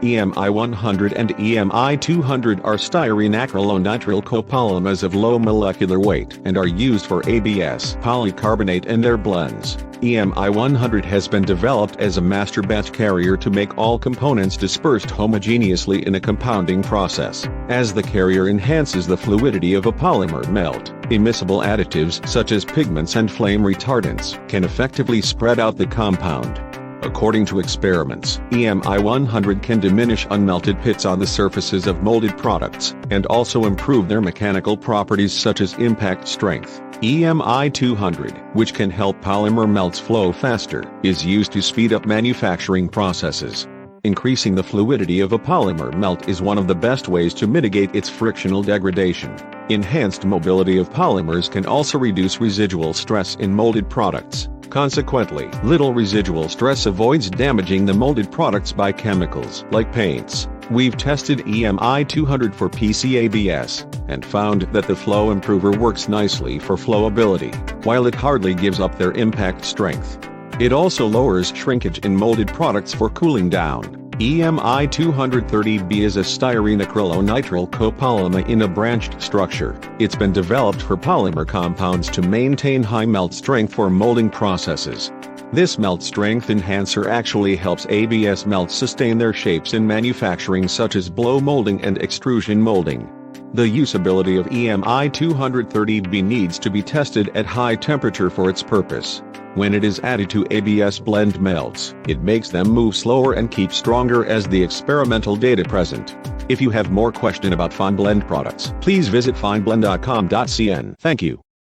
EMI 100 and EMI 200 are styrene-acrylonitrile copolymers of low molecular weight and are used for ABS polycarbonate and their blends. EMI 100 has been developed as a master batch carrier to make all components dispersed homogeneously in a compounding process. As the carrier enhances the fluidity of a polymer melt, immiscible additives such as pigments and flame retardants can effectively spread out the compound. According to experiments, EMI 100 can diminish unmelted pits on the surfaces of molded products, and also improve their mechanical properties such as impact strength. EMI 200, which can help polymer melts flow faster, is used to speed up manufacturing processes. Increasing the fluidity of a polymer melt is one of the best ways to mitigate its frictional degradation. Enhanced mobility of polymers can also reduce residual stress in molded products. Consequently, little residual stress avoids damaging the molded products by chemicals like paints. We've tested EMI 200 for PCABS, and found that the flow improver works nicely for flowability, while it hardly gives up their impact strength. It also lowers shrinkage in molded products for cooling down. EMI 230B is a styrene-acrylonitrile copolymer in a branched structure. It's been developed for polymer compounds to maintain high melt strength for molding processes. This melt strength enhancer actually helps ABS melts sustain their shapes in manufacturing, such as blow molding and extrusion molding. The usability of EMI 230B needs to be tested at high temperature for its purpose. When it is added to ABS blend melts, it makes them move slower and keep stronger as the experimental data present. If you have more question about fine blend products, please visit fineblend.com.cn. Thank you.